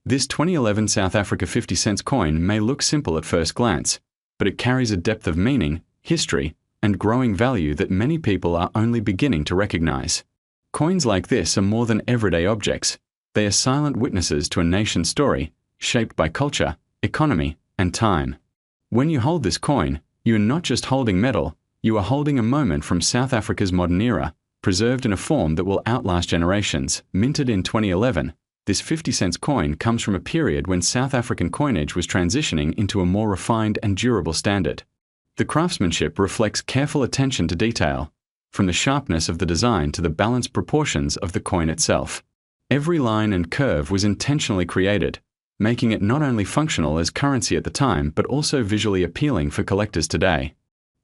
This 2011 South Africa 50 cents coin may look simple at first glance, but it carries a depth of meaning, history, and growing value that many people are only beginning to recognize. Coins like this are more than everyday objects. They are silent witnesses to a nation's story, shaped by culture, economy, and time. When you hold this coin, you are not just holding metal, you are holding a moment from South Africa's modern era, preserved in a form that will outlast generations. Minted in 2011, this 50 cents coin comes from a period when South African coinage was transitioning into a more refined and durable standard. The craftsmanship reflects careful attention to detail, from the sharpness of the design to the balanced proportions of the coin itself. Every line and curve was intentionally created, making it not only functional as currency at the time but also visually appealing for collectors today.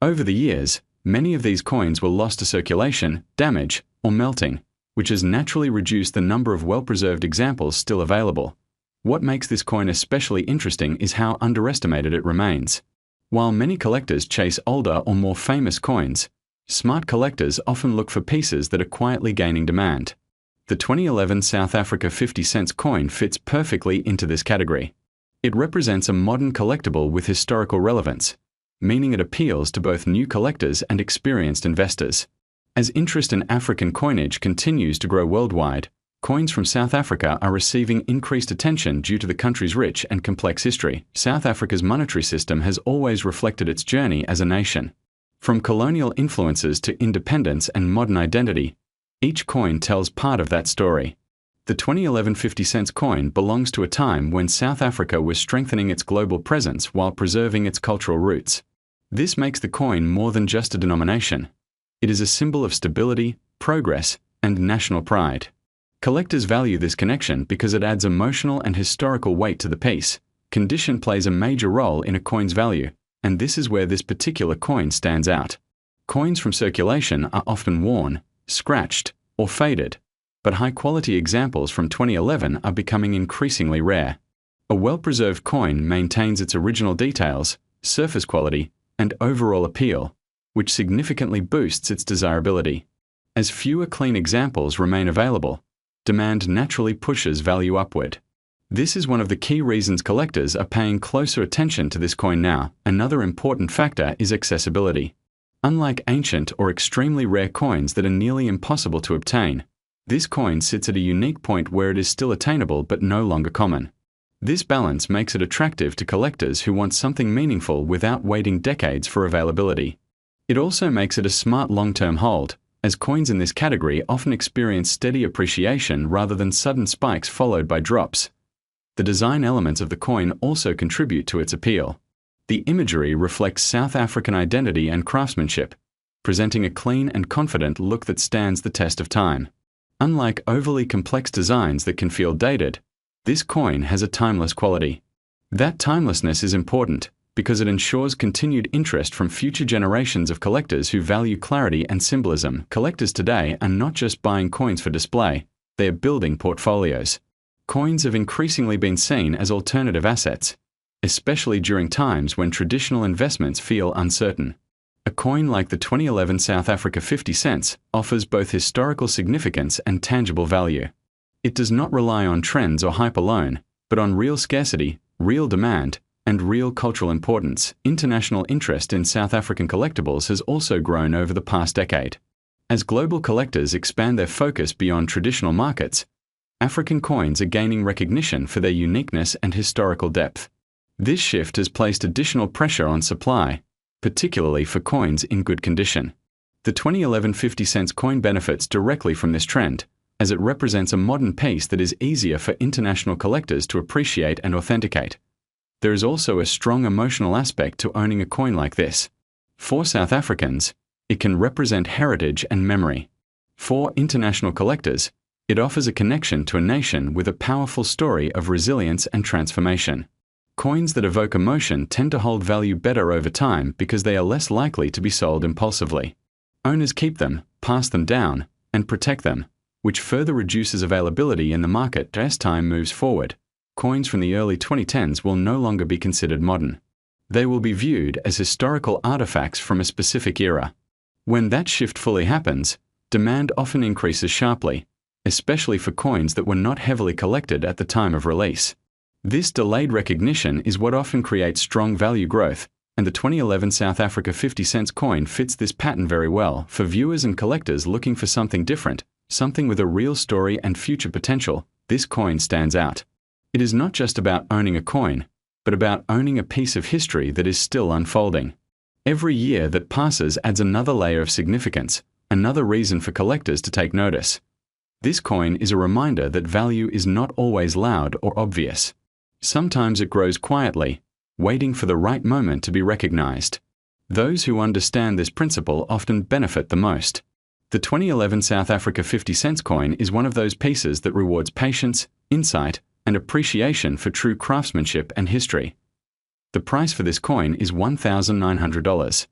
Over the years, many of these coins were lost to circulation, damage, or melting, which has naturally reduced the number of well-preserved examples still available. What makes this coin especially interesting is how underestimated it remains. While many collectors chase older or more famous coins, smart collectors often look for pieces that are quietly gaining demand. The 2011 South Africa 50 cents coin fits perfectly into this category. It represents a modern collectible with historical relevance, meaning it appeals to both new collectors and experienced investors. As interest in African coinage continues to grow worldwide, coins from South Africa are receiving increased attention due to the country's rich and complex history. South Africa's monetary system has always reflected its journey as a nation. From colonial influences to independence and modern identity, each coin tells part of that story. The 2011 50 cents coin belongs to a time when South Africa was strengthening its global presence while preserving its cultural roots. This makes the coin more than just a denomination. It is a symbol of stability, progress, and national pride. Collectors value this connection because it adds emotional and historical weight to the piece. Condition plays a major role in a coin's value, and this is where this particular coin stands out. Coins from circulation are often worn, scratched, or faded, but high-quality examples from 2011 are becoming increasingly rare. A well-preserved coin maintains its original details, surface quality, and overall appeal, which significantly boosts its desirability. As fewer clean examples remain available, demand naturally pushes value upward. This is one of the key reasons collectors are paying closer attention to this coin now. Another important factor is accessibility. Unlike ancient or extremely rare coins that are nearly impossible to obtain, this coin sits at a unique point where it is still attainable but no longer common. This balance makes it attractive to collectors who want something meaningful without waiting decades for availability. It also makes it a smart long-term hold, as coins in this category often experience steady appreciation rather than sudden spikes followed by drops. The design elements of the coin also contribute to its appeal. The imagery reflects South African identity and craftsmanship, presenting a clean and confident look that stands the test of time. Unlike overly complex designs that can feel dated, this coin has a timeless quality. That timelessness is important because it ensures continued interest from future generations of collectors who value clarity and symbolism. Collectors today are not just buying coins for display, they are building portfolios. Coins have increasingly been seen as alternative assets, especially during times when traditional investments feel uncertain. A coin like the 2011 South Africa 50 cents offers both historical significance and tangible value. It does not rely on trends or hype alone, but on real scarcity, real demand, and real cultural importance. International interest in South African collectibles has also grown over the past decade. As global collectors expand their focus beyond traditional markets, African coins are gaining recognition for their uniqueness and historical depth. This shift has placed additional pressure on supply, particularly for coins in good condition. The 2011 50 cents coin benefits directly from this trend, as it represents a modern piece that is easier for international collectors to appreciate and authenticate. There is also a strong emotional aspect to owning a coin like this. For South Africans, it can represent heritage and memory. For international collectors, it offers a connection to a nation with a powerful story of resilience and transformation. Coins that evoke emotion tend to hold value better over time because they are less likely to be sold impulsively. Owners keep them, pass them down, and protect them, which further reduces availability in the market as time moves forward. Coins from the early 2010s will no longer be considered modern. They will be viewed as historical artifacts from a specific era. When that shift fully happens, demand often increases sharply, especially for coins that were not heavily collected at the time of release. This delayed recognition is what often creates strong value growth, and the 2011 South Africa 50 cents coin fits this pattern very well for viewers and collectors looking for something different, something with a real story and future potential. This coin stands out. It is not just about owning a coin, but about owning a piece of history that is still unfolding. Every year that passes adds another layer of significance, another reason for collectors to take notice. This coin is a reminder that value is not always loud or obvious. Sometimes it grows quietly, waiting for the right moment to be recognized. Those who understand this principle often benefit the most. The 2011 South Africa 50 cents coin is one of those pieces that rewards patience, insight, and appreciation for true craftsmanship and history. The price for this coin is $1,900.